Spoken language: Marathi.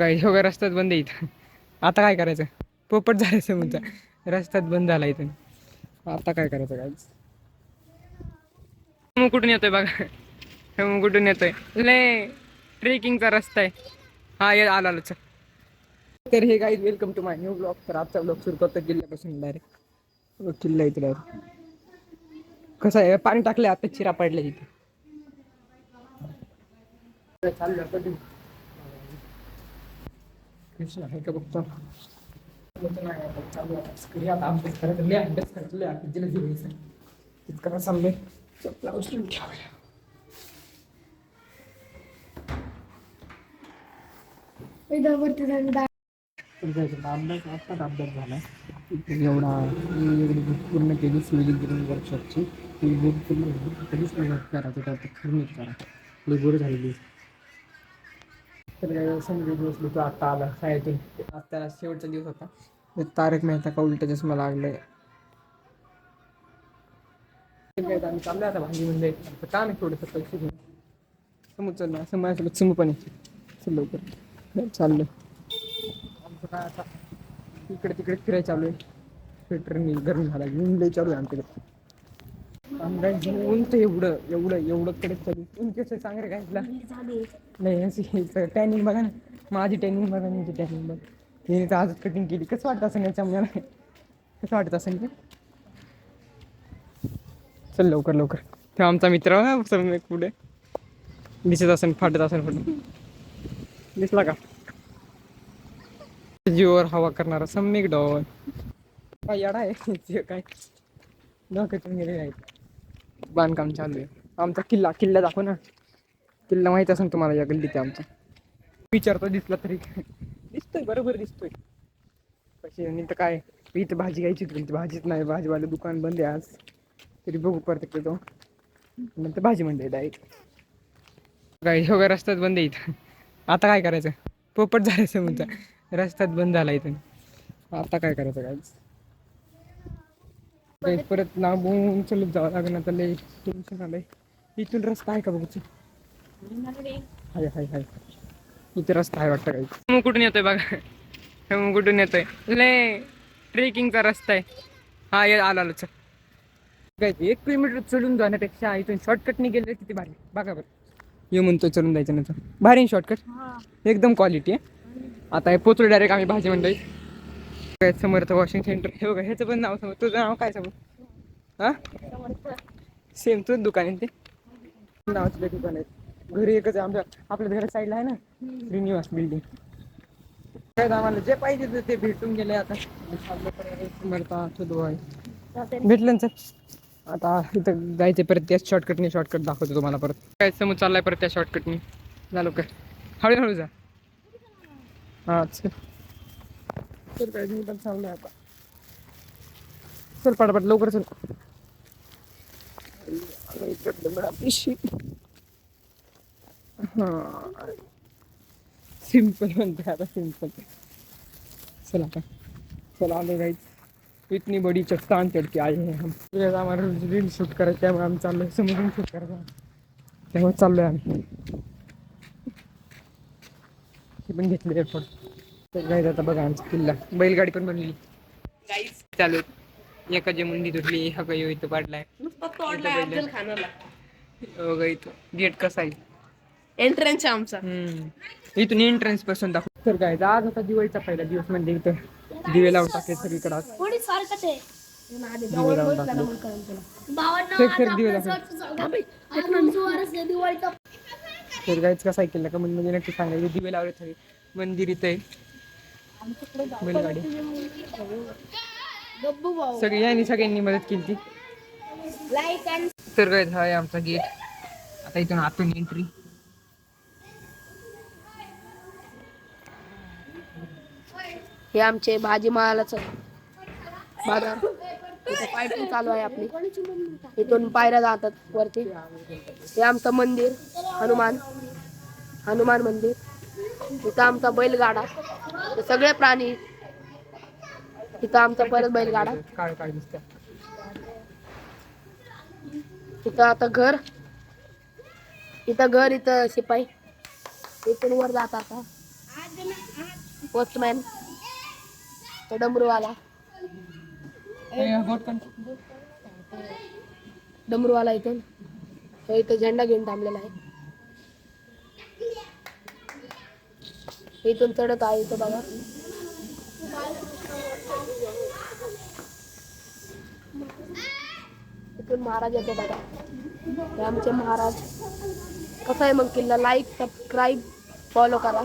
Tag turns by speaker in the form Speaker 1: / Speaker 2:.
Speaker 1: काही ह्यो रस्त्यात बंद आहे इथं. आता काय करायचं? पोपट झालं म्हणता रस्त्यात बंद झाला इथून. आता काय करायचं गाईज? मग कुठून येतोय बघा. मग कुठून येतोय? ले ट्रेकिंगचा रस्ता आहे हा. ये आला चल. तर hey guys welcome to my new blog. तर आजचा ब्लॉग सुरू करतो किल्ल्यापासून डायरेक्ट. किल्ला इथं कसं आहे, पाणी टाकलं आता चिरा पडल्या इथे. चाललं कधी कृष्ण आहे का बघतो. चालू आता अभ्यास करायचं, अभ्यास करायचं तितकं चाललंय. चपला उचलून ठेवायला अभ्यास झाला एवढा. पूर्ण केली सिव्हिल वर्कशॉपची कधीच करा बोर झालेली. तर संजय बसलो तो आता आला शाळेतून. आज त्याला शेवटचा दिवस होता. तारक मेहता का उलटा चष्मा लागलाय. आम्ही चाललोय आता भाजी म्हणजे काम आहे थोडंसं पैसे घेऊन. समोर चाललं असं माझ्यासोबत समोर पण आहे लवकर चाललं. आमचं काय आता इकडे तिकडे फिरायला चालू आहे. स्वेटर गरम झाला घेऊन लई चालू आहे आमच्याकडे. ऊन तर एवढं एवढं एवढं कडे चालू ऊन कसं सांग रे काय तुला. नाही अशी टॅनिंग बघा ना. माझी टॅनिंग बघा ना. टॅनिंग बघ तिने तर आजच कटिंग केली. कसं वाटतं असं याच्या मला कसं वाटत असेल की. चल लवकर लवकर. तेव्हा आमचा मित्र पुढे दिसत असेल फाटत असेल फोटो. दिसला का? जीवावर हवा करणारा सम्यक डॉन. काय येडा आहे काय डोक्यातून गेले नाही. बांधकाम चालू आहे. आमचा किल्ला दाखव ना. किल्ला माहित असेल तुम्हाला या गल्लीत आमचा. विचारतो दिसला तरी दिसतोय बरोबर दिसतोय. कशी नाही तर काय. इथं भाजी घ्यायची होती भाजीच नाही. भाजीवाले दुकान बंद आहे आज. तरी बघू परत तो नंतर भाजी म्हणते डायरेक्ट. काही ह्यो रस्त्यात बंद आहे इथं. आता काय करायचं? पोपट झालं म्हणता रस्त्यात बंद झाला इथून. आता काय करायचं गाईज? परत लांबून चलत जावं लागेल. आता लय टेन्शन आलंय. इथून रस्ता आहे का बघू? हाय हाय हाय. इथे रस्ता आहे वाटतं काही. मग कुठून येतोय बघा. मग कुठून येतोय? ले ट्रेकिंगचा रस्ता आहे हा. ये आला चल. काय 1 किलोमीटर चढून जाण्यापेक्षा इथून शॉर्टकटने गेले किती भारी बघा बरं. ये म्हणतो चलून जायचं नंतर भारी शॉर्टकट एकदम क्वालिटी आहे. आता हे पोचलो डायरेक्ट आम्ही भाजी मंडई. समर्थ वॉशिंग सेंटर हे बघा. ह्याचं पण नाव समोर. तुझं नाव काय समोर? हा सेम तुझं दुकान आहे ते. नावाचं दुकान आहे. घरी एकच आहे आमच्या. आपल्या घरा साईडला आहे ना श्रीनिवास बिल्डिंग. काय आम्हाला जे पाहिजे ते भेटून गेले. आता भेटलं सर. आता इथं जायचं परत त्याच शॉर्टकटने. शॉर्टकट दाखवतो तुम्हाला परत. काय समोर चाललाय परत त्या शॉर्टकटने. झालो काय हळूहळू जा. हा चल. तर काय मी पण चाललोय आता. चल पटापट लवकर चल. हा सिंपल म्हणते आता सिंपल. चला आता चला आलो गाईज. इतनी बडी चट्टान चढके आए हैं हम. आम्हाला रील शूट करायचं त्यामुळे आम्ही चाललोय समोरून शूट करायचं त्यामुळे चाललोय आम्ही. हे पण घेतले एअरपोर्ट. तर गाईज आता बघा आमचा किल्ला. बैलगाडी पण बनली गाईज चालू. एकाची मुंडी तुटली. हा काही इथं पाडलाय. इथं गेट कसा आहे. एंट्रन्स आहे आमचा. इथून एंट्रन्स पासून दाखव. तर काय आज होता दिवाळीचा पहिला दिवस. म्हणजे इथं दिवे लावून टाकले सगळीकडे. दिवे लावून टाकले. तर गाईच कसा केला का म्हणजे नक्की सांगायचं. दिवे लावले सगळे. मंदिर इथं आहे. बैलगाडी सगळ्यांनी मदत केली ती. तर काय हा आहे आमचा गेट. आता इथून आतून एंट्री.
Speaker 2: हे आमचे भाजीमालाचं बाजार. इथे पायपिंग चालू आहे आपली. इथून पायऱ्या जातात वरती. हे आमचं मंदिर हनुमान मंदिर. इथं आमचा बैलगाडा. हे सगळे प्राणी. इथं आमचा परत बैलगाडा.
Speaker 1: काळ दिसतं.
Speaker 2: इथं आता घर. इथं शिपाई. इथून वर जात आता. पोस्टमॅन, तो डमरूवाला, डमरूवाला इथून तो इथं झेंडा घेऊन थांबलेला आहे. इथून चढत आहे इथं बघा. इथून महाराज येतो बघा. हे आमचे महाराज. कसा आहे मग किल्ला? लाईक, सबस्क्राईब, फॉलो करा.